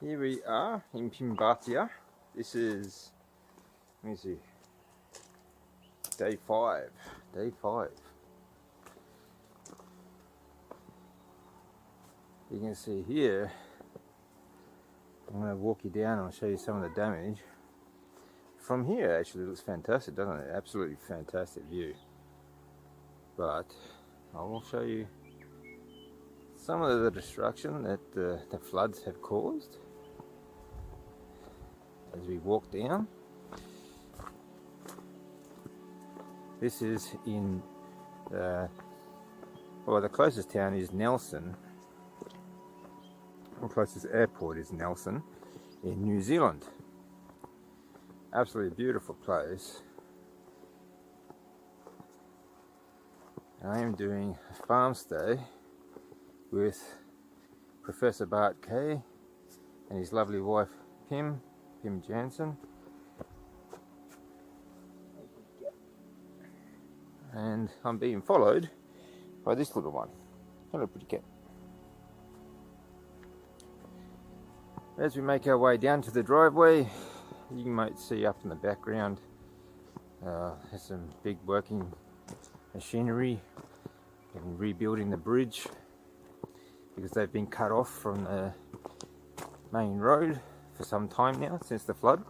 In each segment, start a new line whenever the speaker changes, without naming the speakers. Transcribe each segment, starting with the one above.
Here we are in PimBartia. This is, let me see, day 5. You can see here, I'm going to walk you down and I'll show you some of the damage. From here actually it looks fantastic, doesn't it? Absolutely fantastic view. But I will show you some of the destruction that the floods have caused as we walk down. This is in the closest town is Nelson. The closest airport is Nelson in New Zealand. Absolutely beautiful place. I am doing a farm stay with Professor Bart Kay and his lovely wife Pim Jansen. And I'm being followed by this little one. Hello, pretty cat. As we make our way down to the driveway, you might see up in the background there's some big working machinery and rebuilding the bridge because they've been cut off from the main road for some time now, since the flood,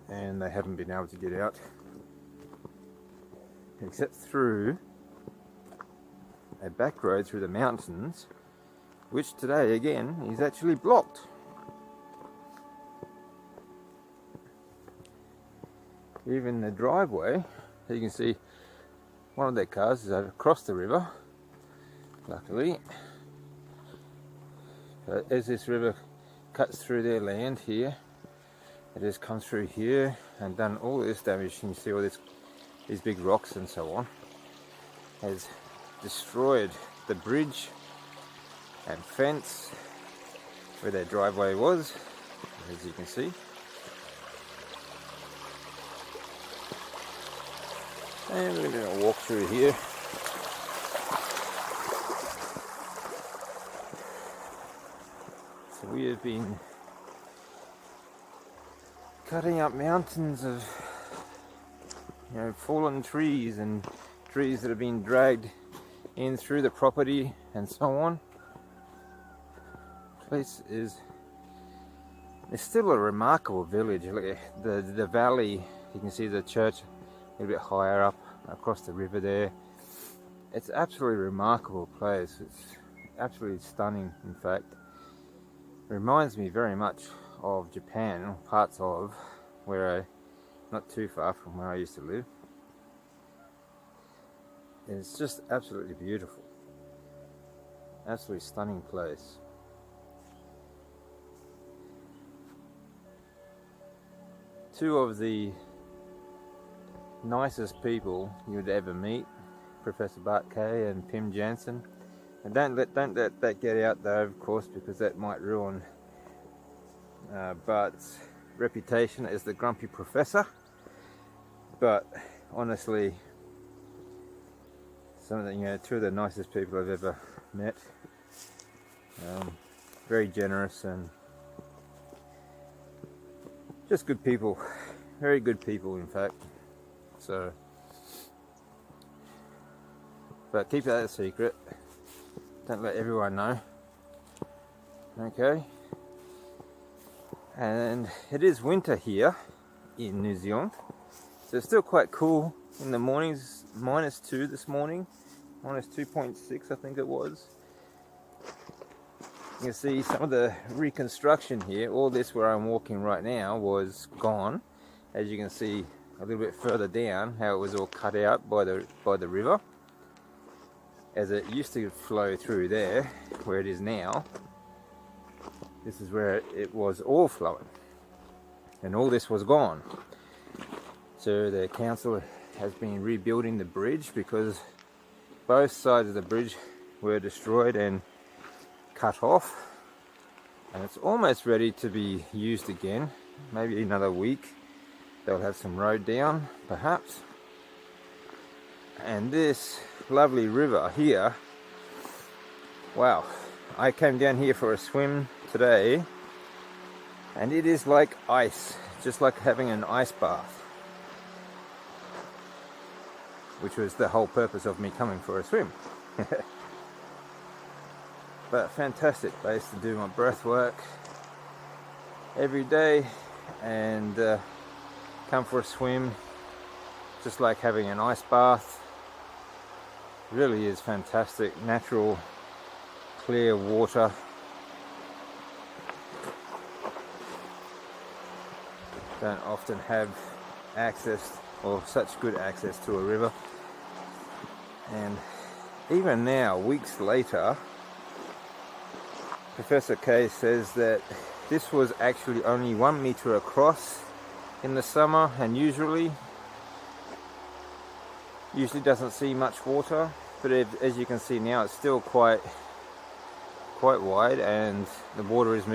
and they haven't been able to get out except through a back road through the mountains, which today again is actually blocked. Even the driveway, you can see one of their cars is across the river, luckily. But as this river cuts through their land here, it has come through here and done all this damage. You can see all these big rocks and so on, has destroyed the bridge and fence where their driveway was, as you can see. And we're going to walk through here. So we have been cutting up mountains of fallen trees and trees that have been dragged in through the property and so on. Place is, it's still a remarkable village. Look at the valley. You can see the church a little bit higher up across the river there. It's absolutely remarkable place. It's absolutely stunning, in fact. It reminds me very much of Japan, parts of where not too far from where I used to live. It's just absolutely beautiful. Absolutely stunning place. Two of the nicest people you'd ever meet, Professor Bart Kay and Pim Jansen. And don't let that get out though, of course, because that might ruin Bart's reputation as the grumpy professor. But honestly, some of the two of the nicest people I've ever met. Very generous and just good people, very good people, in fact. So, but keep that a secret. Don't let everyone know. Okay. And it is winter here in New Zealand, so it's still quite cool in the mornings. -2 this morning, -2.6 I think it was. You can see some of the reconstruction here. All this where I'm walking right now was gone. As you can see a little bit further down, how it was all cut out by the river, as it used to flow through there, where it is now. This is where it was all flowing, and all this was gone. So the council has been rebuilding the bridge because both sides of the bridge were destroyed and cut off, and it's almost ready to be used again. Maybe another week they'll have some road down, perhaps. And this lovely river here, wow, I came down here for a swim today, and it is like ice, just like having an ice bath, which was the whole purpose of me coming for a swim. But fantastic place to do my breath work every day, and come for a swim, just like having an ice bath. Really is fantastic. Natural, clear water. Don't often have access, or such good access, to a river. And even now, weeks later, Professor Kay says that this was actually only 1 meter across in the summer, and usually doesn't see much water, but as you can see now, it's still quite wide, and the water is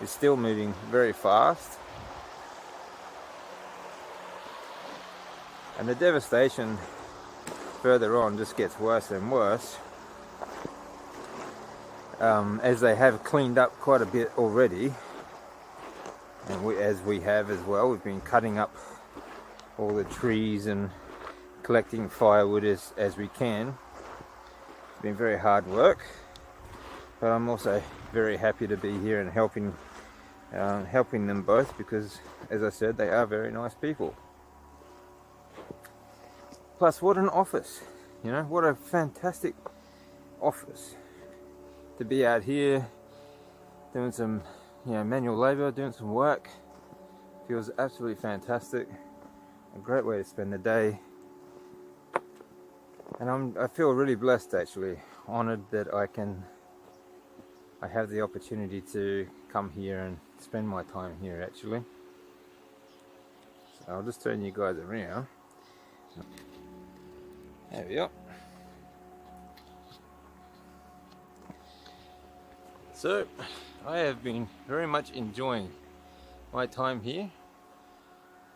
still moving very fast. And the devastation further on just gets worse and worse, as they have cleaned up quite a bit already, and as we have as well. We've been cutting up all the trees and collecting firewood as we can. It's been very hard work, but I'm also very happy to be here and helping them both, because, as I said, they are very nice people. Plus, what an office, what a fantastic office to be out here doing some manual labor, doing some work. Feels absolutely fantastic. A great way to spend the day. And I feel really blessed, actually, honored that I have the opportunity to come here and spend my time here, actually. So I'll just turn you guys around. There we go. So, I have been very much enjoying my time here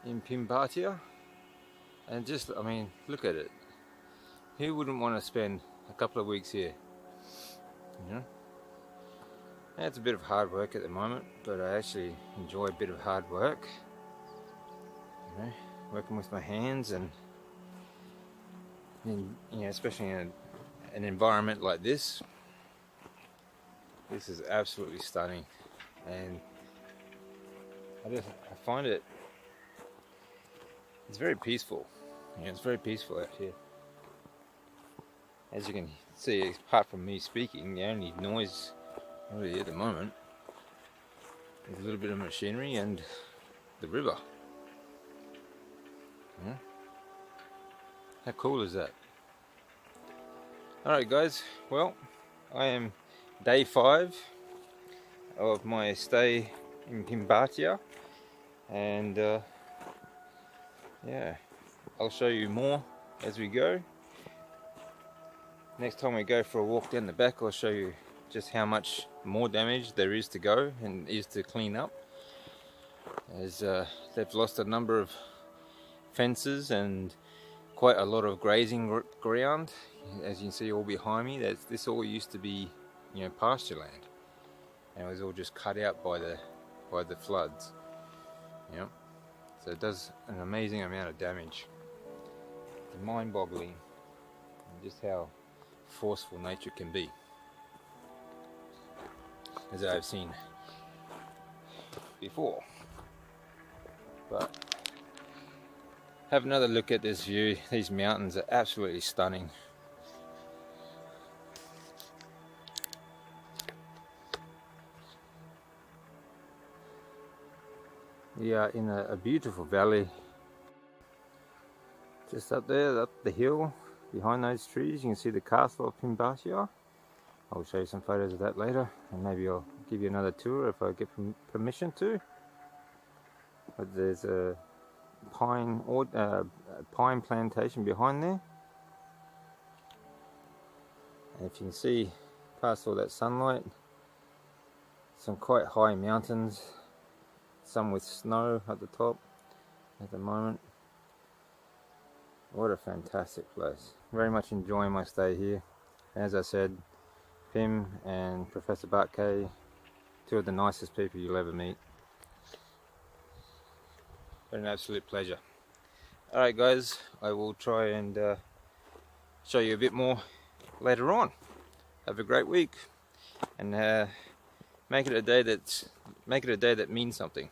in PimBartia, and just, look at it. Who wouldn't want to spend a couple of weeks here? And it's a bit of hard work at the moment, but I actually enjoy a bit of hard work. Working with my hands, and especially in an environment like this. This is absolutely stunning, and I find it's very peaceful. It's very peaceful out here. As you can see, apart from me speaking, the only noise really at the moment is a little bit of machinery and the river. How cool is that? Alright guys, well, I am day 5 of my stay in PimBartia, and I'll show you more as we go. Next time we go for a walk down the back, I'll show you just how much more damage there is to go and is to clean up, as they've lost a number of fences and quite a lot of grazing ground. As you can see all behind me, this all used to be pasture land, and it was all just cut out by the floods. So it does an amazing amount of damage. It's mind-boggling just how forceful nature can be, as I've seen before. But have another look at this view. These mountains are absolutely stunning. We are in a beautiful valley, just up there, up the hill. Behind those trees you can see the castle of PimBartia. I'll show you some photos of that later, and maybe I'll give you another tour if I get permission to. But there's a pine plantation behind there, and if you can see past all that sunlight, some quite high mountains, some with snow at the top at the moment. What a fantastic place. Very much enjoying my stay here. As I said, Pim and Professor Bart Kay, two of the nicest people you'll ever meet. Been an absolute pleasure. Alright guys, I will try and show you a bit more later on. Have a great week, and make it a day that means something.